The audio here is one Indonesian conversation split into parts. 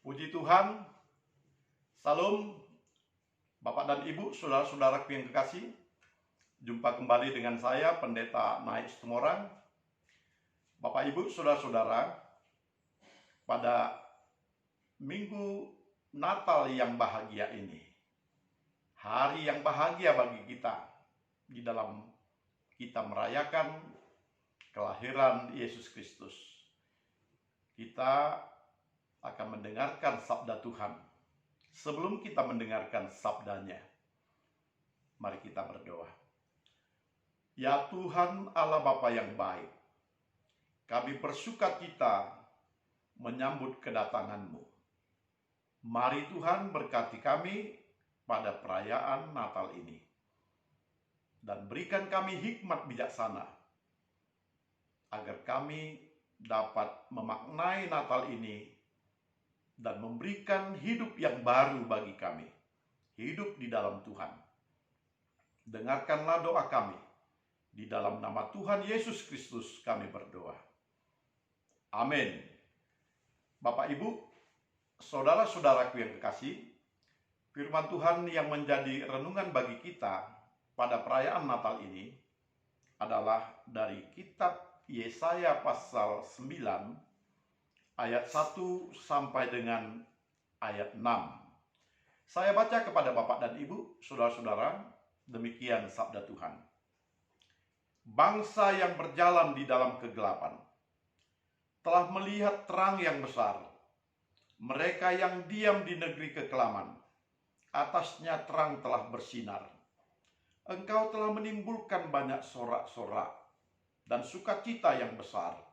Puji Tuhan, Salam, Bapak dan Ibu, saudara-saudaraku yang kekasih. Jumpa kembali dengan saya, Pendeta Naik Situmorang. Bapak Ibu, saudara-saudara, pada Minggu Natal yang bahagia ini, hari yang bahagia bagi kita, di dalam kita merayakan kelahiran Yesus Kristus, kita akan mendengarkan sabda Tuhan. Sebelum kita mendengarkan sabdanya, mari kita berdoa. Ya Tuhan Allah Bapa yang baik, kami bersukacita menyambut kedatangan-Mu. Mari Tuhan berkati kami pada perayaan Natal ini, dan berikan kami hikmat bijaksana, agar kami dapat memaknai Natal ini dan memberikan hidup yang baru bagi kami, hidup di dalam Tuhan. Dengarkanlah doa kami, di dalam nama Tuhan Yesus Kristus kami berdoa. Amin. Bapak Ibu, saudara-saudaraku yang kekasih, firman Tuhan yang menjadi renungan bagi kita pada perayaan Natal ini adalah dari kitab Yesaya pasal 9 ayat 1 sampai dengan ayat 6. Saya baca kepada Bapak dan Ibu, saudara-saudara, demikian sabda Tuhan. Bangsa yang berjalan di dalam kegelapan telah melihat terang yang besar. Mereka yang diam di negeri kekelaman, atasnya terang telah bersinar. Engkau telah menimbulkan banyak sorak-sorak dan sukacita yang besar.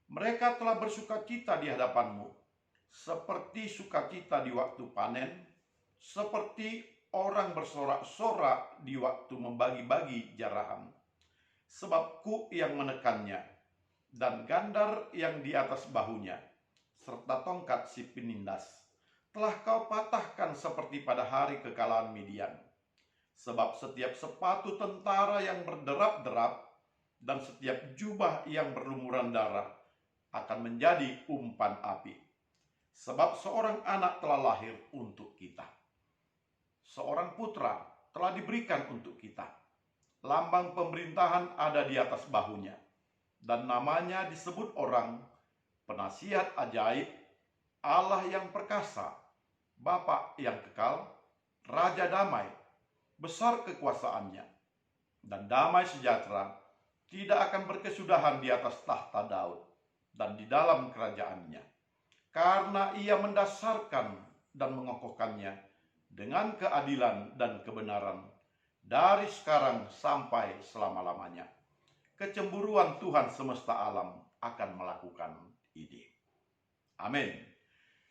Mereka telah bersukacita di hadapan-Mu, seperti sukacita di waktu panen, seperti orang bersorak-sorak di waktu membagi-bagi jarahan. Sebab kuk yang menekannya, dan gandar yang di atas bahunya, serta tongkat si penindas, telah Kau patahkan seperti pada hari kekalahan Midian. Sebab setiap sepatu tentara yang berderap-derap, dan setiap jubah yang berlumuran darah, akan menjadi umpan api. Sebab seorang anak telah lahir untuk kita, seorang putra telah diberikan untuk kita. Lambang pemerintahan ada di atas bahunya, dan namanya disebut orang Penasihat Ajaib, Allah yang perkasa, Bapa yang kekal, Raja damai. Besar kekuasaannya, dan damai sejahtera tidak akan berkesudahan di atas tahta Daud dan di dalam kerajaannya, karena Ia mendasarkan dan mengokohkannya dengan keadilan dan kebenaran dari sekarang sampai selama-lamanya. Kecemburuan Tuhan semesta alam akan melakukan ini. Amin.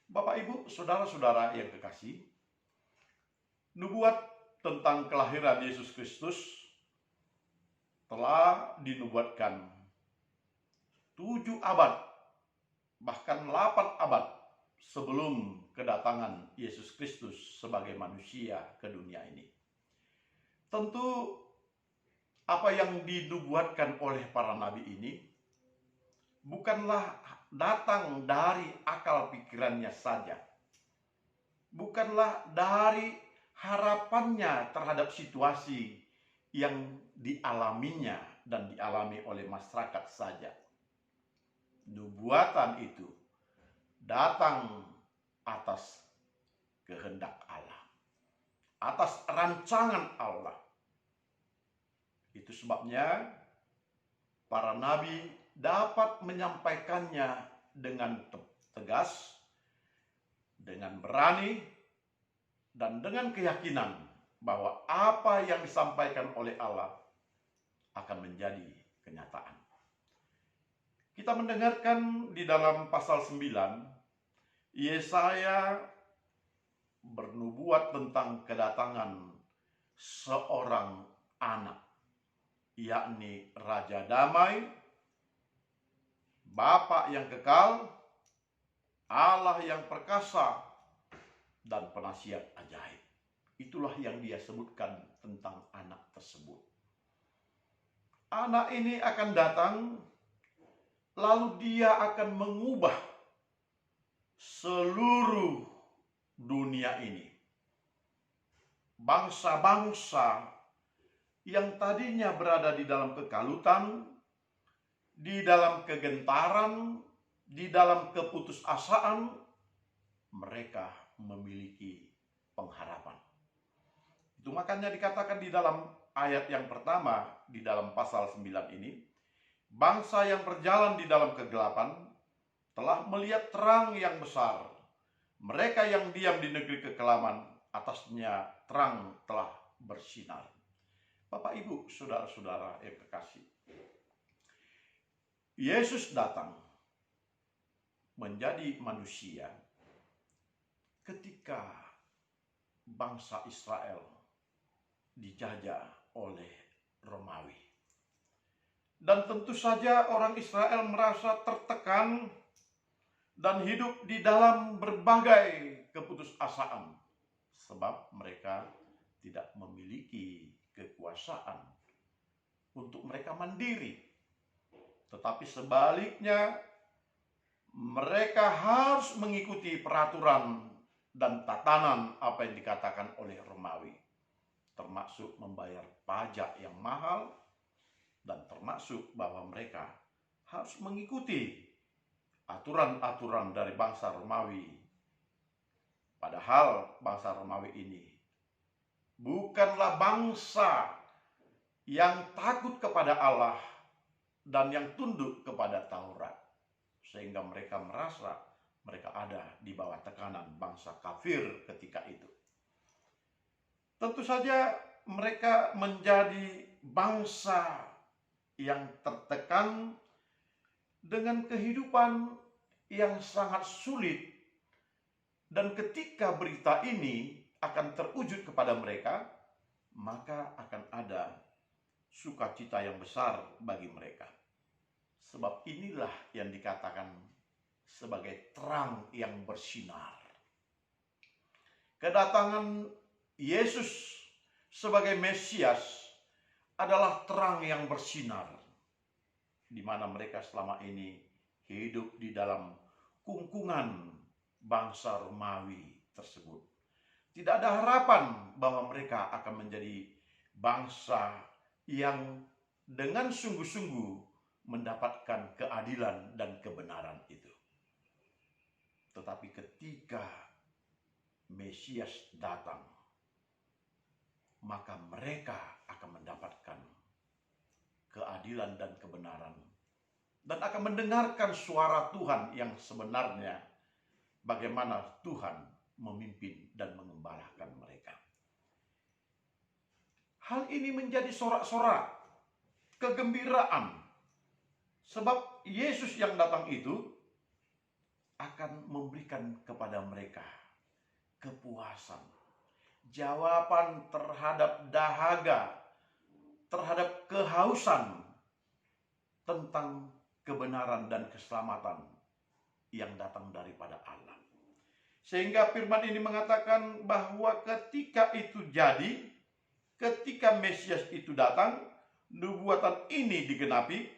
Bapak Ibu, saudara-saudara yang kekasih, nubuat tentang kelahiran Yesus Kristus telah dinubuatkan 7 abad, bahkan 8 abad sebelum kedatangan Yesus Kristus sebagai manusia ke dunia ini. Tentu apa yang dinubuatkan oleh para nabi ini bukanlah datang dari akal pikirannya saja, bukanlah dari harapannya terhadap situasi yang dialaminya dan dialami oleh masyarakat saja. Nubuatan itu datang atas kehendak Allah, atas rancangan Allah. Itu sebabnya para nabi dapat menyampaikannya dengan tegas, dengan berani, dan dengan keyakinan bahwa apa yang disampaikan oleh Allah akan menjadi kenyataan. Kita mendengarkan di dalam pasal 9, Yesaya bernubuat tentang kedatangan seorang anak, yakni Raja Damai, Bapa yang kekal, Allah yang perkasa, dan Penasihat Ajaib. Itulah yang dia sebutkan tentang anak tersebut. Anak ini akan datang, lalu dia akan mengubah seluruh seluruh dunia ini. Bangsa-bangsa yang tadinya berada di dalam kekalutan, di dalam kegentaran, di dalam keputusasaan, mereka memiliki pengharapan. Itu makanya dikatakan di dalam ayat yang pertama, di dalam pasal 9 ini, bangsa yang berjalan di dalam kegelapan telah melihat terang yang besar. Mereka yang diam di negeri kekelaman, atasnya terang telah bersinar. Bapak, Ibu, saudara-saudara yang kekasih, Yesus datang menjadi manusia ketika bangsa Israel dijajah oleh Romawi. Dan tentu saja orang Israel merasa tertekan dan hidup di dalam berbagai keputusasaan, sebab mereka tidak memiliki kekuasaan untuk mereka mandiri. Tetapi sebaliknya, mereka harus mengikuti peraturan dan tatanan apa yang dikatakan oleh Romawi, termasuk membayar pajak yang mahal, dan termasuk bahwa mereka harus mengikuti aturan-aturan dari bangsa Romawi. Padahal bangsa Romawi ini bukanlah bangsa yang takut kepada Allah dan yang tunduk kepada Taurat, sehingga mereka merasa mereka ada di bawah tekanan bangsa kafir ketika itu. Tentu saja mereka menjadi bangsa yang tertekan dengan kehidupan yang sangat sulit. Dan ketika berita ini akan terwujud kepada mereka, maka akan ada sukacita yang besar bagi mereka. Sebab inilah yang dikatakan sebagai terang yang bersinar. Kedatangan Yesus sebagai Mesias adalah terang yang bersinar, di mana mereka selama ini hidup di dalam kungkungan bangsa Romawi tersebut. Tidak ada harapan bahwa mereka akan menjadi bangsa yang dengan sungguh-sungguh mendapatkan keadilan dan kebenaran itu. Tetapi ketika Mesias datang, maka mereka akan mendapatkan keadilan dan kebenaran, dan akan mendengarkan suara Tuhan yang sebenarnya, bagaimana Tuhan memimpin dan mengembalakan mereka. Hal ini menjadi sorak-sorak kegembiraan, sebab Yesus yang datang itu akan memberikan kepada mereka kepuasan, jawaban terhadap dahaga, terhadap kehausan tentang kebenaran dan keselamatan yang datang daripada Allah. Sehingga firman ini mengatakan bahwa ketika itu jadi, ketika Mesias itu datang, nubuatan ini digenapi,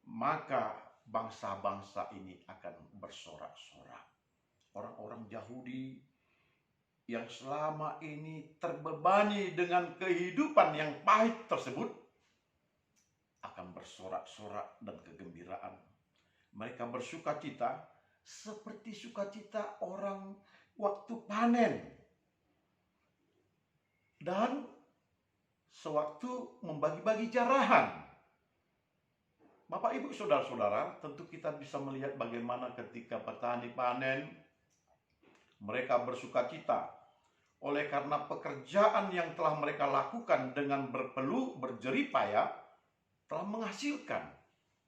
maka bangsa-bangsa ini akan bersorak-sorak. Orang-orang Yahudi yang selama ini terbebani dengan kehidupan yang pahit tersebut akan bersorak-sorak dan kegembiraan. Mereka bersukacita seperti sukacita orang waktu panen, dan sewaktu membagi-bagi jarahan. Bapak, Ibu, saudara-saudara, tentu kita bisa melihat bagaimana ketika petani panen, mereka bersukacita oleh karena pekerjaan yang telah mereka lakukan dengan berpeluh, berjerih payah telah menghasilkan,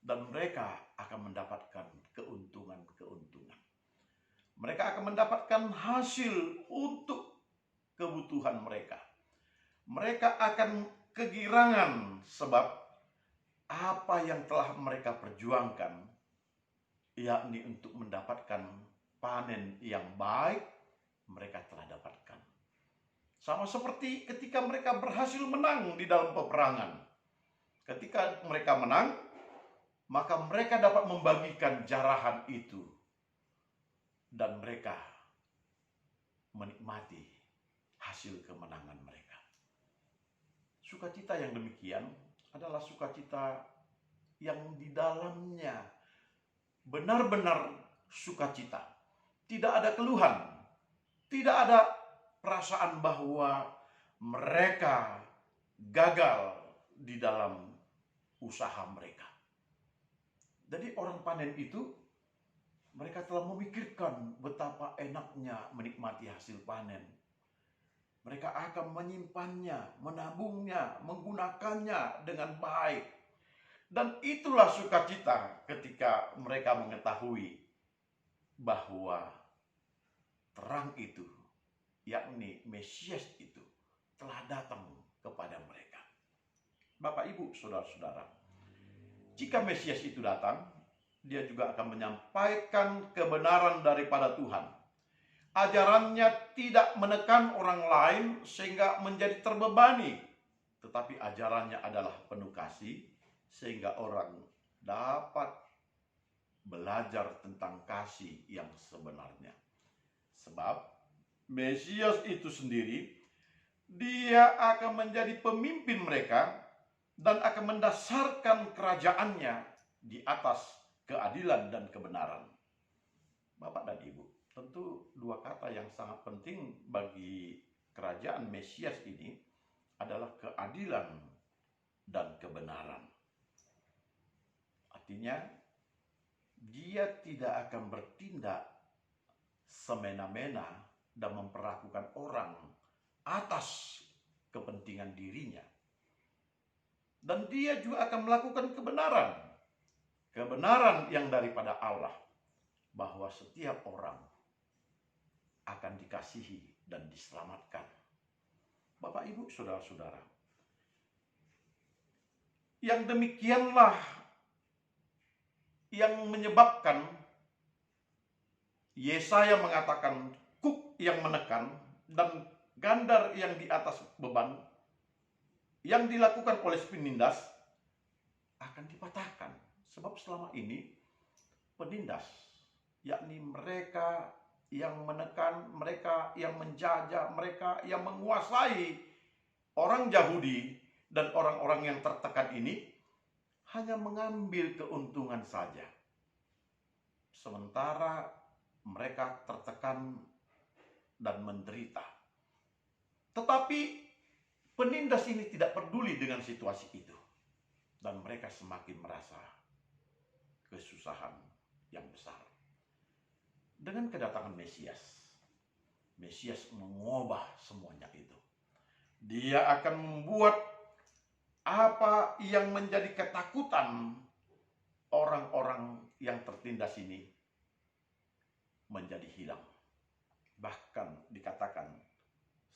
dan mereka akan mendapatkan keuntungan-keuntungan. Mereka akan mendapatkan hasil untuk kebutuhan mereka. Mereka akan kegirangan sebab apa yang telah mereka perjuangkan, yakni untuk mendapatkan panen yang baik, mereka telah dapatkan. Sama seperti ketika mereka berhasil menang di dalam peperangan. Ketika mereka menang, maka mereka dapat membagikan jarahan itu, dan mereka menikmati hasil kemenangan mereka. Sukacita yang demikian adalah sukacita yang di dalamnya benar-benar sukacita. Tidak ada keluhan, tidak ada perasaan bahwa mereka gagal di dalam usaha mereka. Jadi orang panen itu, mereka telah memikirkan betapa enaknya menikmati hasil panen. Mereka akan menyimpannya, menabungnya, menggunakannya dengan baik. Dan itulah sukacita ketika mereka mengetahui bahwa terang itu, yakni Mesias itu, telah datang kepada mereka. Bapak, Ibu, saudara-saudara, jika Mesias itu datang, dia juga akan menyampaikan kebenaran daripada Tuhan. Ajarannya tidak menekan orang lain sehingga menjadi terbebani, tetapi ajarannya adalah penuh kasih sehingga orang dapat belajar tentang kasih yang sebenarnya. Sebab Mesias itu sendiri, dia akan menjadi pemimpin mereka dan akan mendasarkan kerajaannya di atas keadilan dan kebenaran. Bapak dan Ibu, tentu dua kata yang sangat penting bagi kerajaan Mesias ini adalah keadilan dan kebenaran. Artinya, dia tidak akan bertindak semena-mena dan memperlakukan orang atas kepentingan dirinya. Dan dia juga akan melakukan kebenaran. Kebenaran yang daripada Allah, bahwa setiap orang akan dikasihi dan diselamatkan. Bapak, Ibu, saudara-saudara, yang demikianlah yang menyebabkan Yesaya mengatakan kuk yang menekan dan gandar yang di atas beban yang dilakukan oleh penindas akan dipatahkan. Sebab selama ini penindas, yakni mereka yang menekan, mereka yang menjajah, mereka yang menguasai orang Yahudi dan orang-orang yang tertekan ini hanya mengambil keuntungan saja. Sementara mereka tertekan dan menderita. Tetapi penindas ini tidak peduli dengan situasi itu. Dan mereka semakin merasa kesusahan yang besar. Dengan kedatangan Mesias, Mesias mengubah semuanya itu. Dia akan membuat apa yang menjadi ketakutan orang-orang yang tertindas ini menjadi hilang. Bahkan dikatakan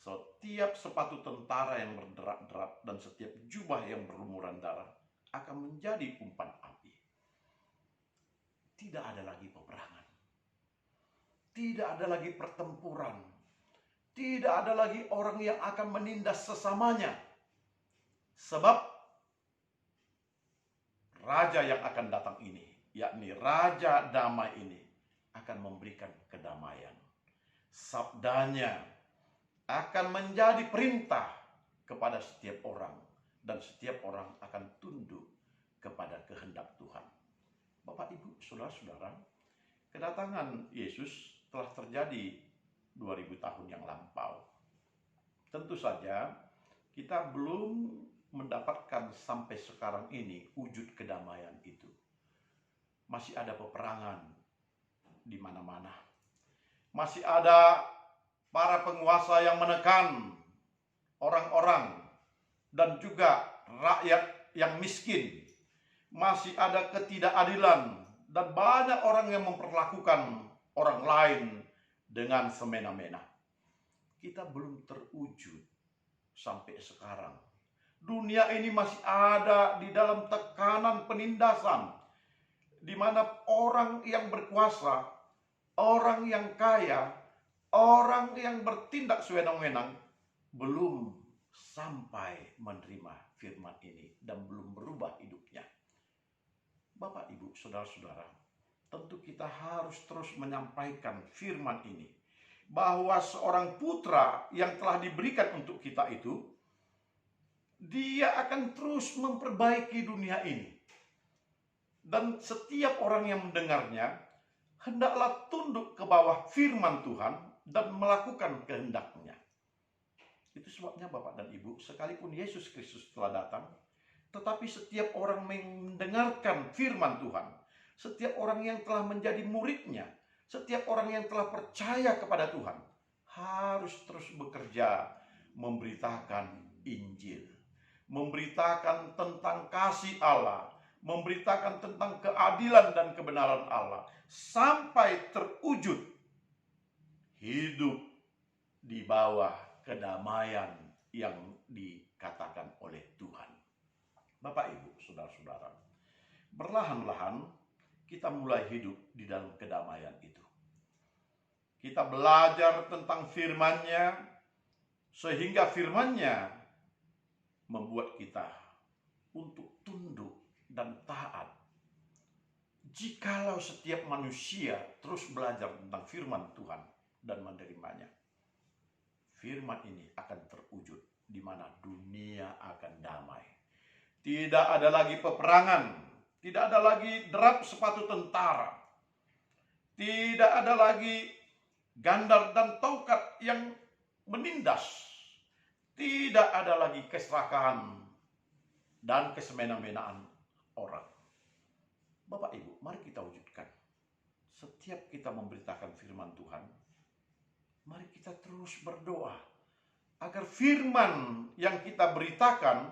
setiap sepatu tentara yang berderak-derak dan setiap jubah yang berlumuran darah akan menjadi umpan api. Tidak ada lagi peperangan. Tidak ada lagi pertempuran. Tidak ada lagi orang yang akan menindas sesamanya. Sebab raja yang akan datang ini, yakni Raja Damai ini, akan memberikan kedamaian. Sabdanya akan menjadi perintah kepada setiap orang, dan setiap orang akan tunduk kepada kehendak Tuhan. Bapak, Ibu, saudara-saudara, kedatangan Yesus telah terjadi 2000 tahun yang lampau. Tentu saja kita belum mendapatkan sampai sekarang ini wujud kedamaian itu. Masih ada peperangan di mana-mana. Masih ada para penguasa yang menekan orang-orang dan juga rakyat yang miskin. Masih ada ketidakadilan dan banyak orang yang memperlakukan orang lain dengan semena-mena. Kita belum terwujud sampai sekarang. Dunia ini masih ada di dalam tekanan penindasan, di mana orang yang berkuasa, orang yang kaya, orang yang bertindak sewenang-wenang belum sampai menerima firman ini dan belum berubah hidupnya. Bapak, Ibu, saudara-saudara, tentu kita harus terus menyampaikan firman ini. bahwa seorang putra yang telah diberikan untuk kita itu, dia akan terus memperbaiki dunia ini. Dan setiap orang yang mendengarnya, hendaklah tunduk ke bawah firman Tuhan dan melakukan kehendaknya. Itu sebabnya Bapak dan Ibu, sekalipun Yesus Kristus telah datang, tetapi setiap orang mendengarkan firman Tuhan, setiap orang yang telah menjadi muridnya, setiap orang yang telah percaya kepada Tuhan, harus terus bekerja memberitakan Injil, memberitakan tentang kasih Allah, memberitakan tentang keadilan dan kebenaran Allah, sampai terwujud hidup di bawah kedamaian yang dikatakan oleh Tuhan. Bapak, Ibu, saudara-saudara, perlahan-lahan kita mulai hidup di dalam kedamaian itu. Kita belajar tentang firman-Nya, sehingga firman-Nya membuat kita untuk tunduk dan taat. Jikalau setiap manusia terus belajar tentang firman Tuhan dan menerimanya, firman ini akan terwujud di mana dunia akan damai. Tidak ada lagi peperangan, tidak ada lagi derap sepatu tentara, tidak ada lagi gandar dan tongkat yang menindas, tidak ada lagi keserakahan dan kesemena-menaan orang. Bapak Ibu, mari kita wujudkan. Setiap kita memberitakan firman Tuhan, mari kita terus berdoa agar firman yang kita beritakan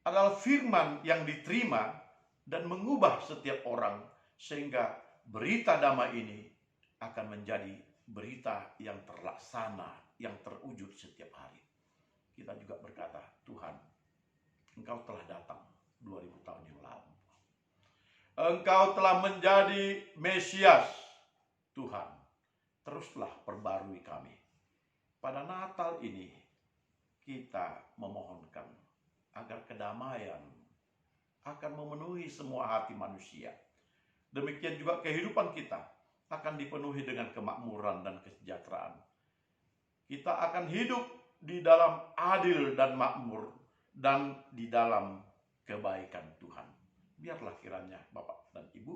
adalah firman yang diterima dan mengubah setiap orang, sehingga berita damai ini akan menjadi berita yang terlaksana, yang terwujud setiap hari. Kita juga berkata, Tuhan, Engkau telah datang 2000 tahun yang lalu. Engkau telah menjadi Mesias. Tuhan, teruslah perbarui kami. Pada Natal ini, kita memohonkan agar kedamaian akan memenuhi semua hati manusia. Demikian juga kehidupan kita akan dipenuhi dengan kemakmuran dan kesejahteraan. Kita akan hidup di dalam adil dan makmur dan di dalam kebaikan Tuhan. Biarlah kiranya Bapak dan Ibu,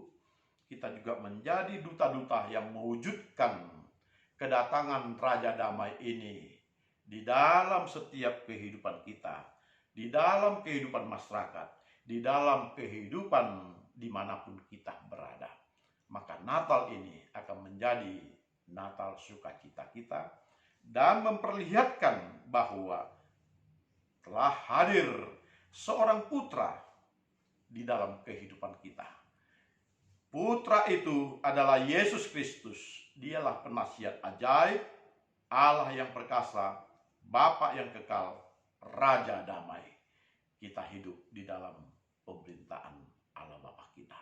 kita juga menjadi duta-duta yang mewujudkan kedatangan Raja Damai ini di dalam setiap kehidupan kita, di dalam kehidupan masyarakat, di dalam kehidupan dimanapun kita berada. Maka Natal ini akan menjadi Natal sukacita kita dan memperlihatkan bahwa telah hadir seorang putra di dalam kehidupan kita. Putra itu adalah Yesus Kristus. Dialah penasihat ajaib, Allah yang perkasa, Bapa yang kekal, Raja damai. Kita hidup di dalam pemerintahan Allah Bapa kita.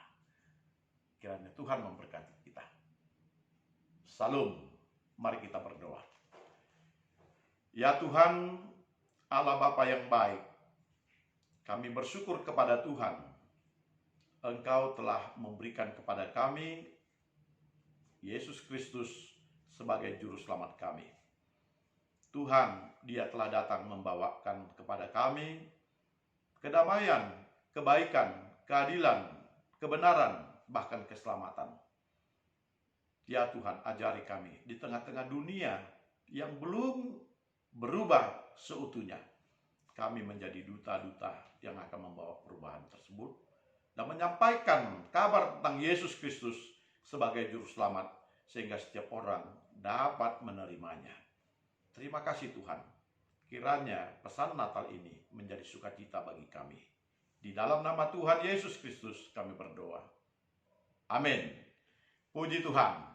Kiranya Tuhan memberkati kita. Salam, mari kita berdoa. Ya Tuhan, Allah Bapa yang baik, kami bersyukur kepada Tuhan. Engkau telah memberikan kepada kami Yesus Kristus sebagai juru selamat kami. Tuhan, Dia telah datang membawakan kepada kami kedamaian, kebaikan, keadilan, kebenaran, bahkan keselamatan. Ya Tuhan, ajari kami di tengah-tengah dunia yang belum berubah seutuhnya, kami menjadi duta-duta yang akan membawa perubahan tersebut dan menyampaikan kabar tentang Yesus Kristus sebagai juru selamat, sehingga setiap orang dapat menerimanya. Terima kasih Tuhan. Kiranya pesan Natal ini menjadi sukacita bagi kami. Di dalam nama Tuhan Yesus Kristus kami berdoa. Amin. Puji Tuhan.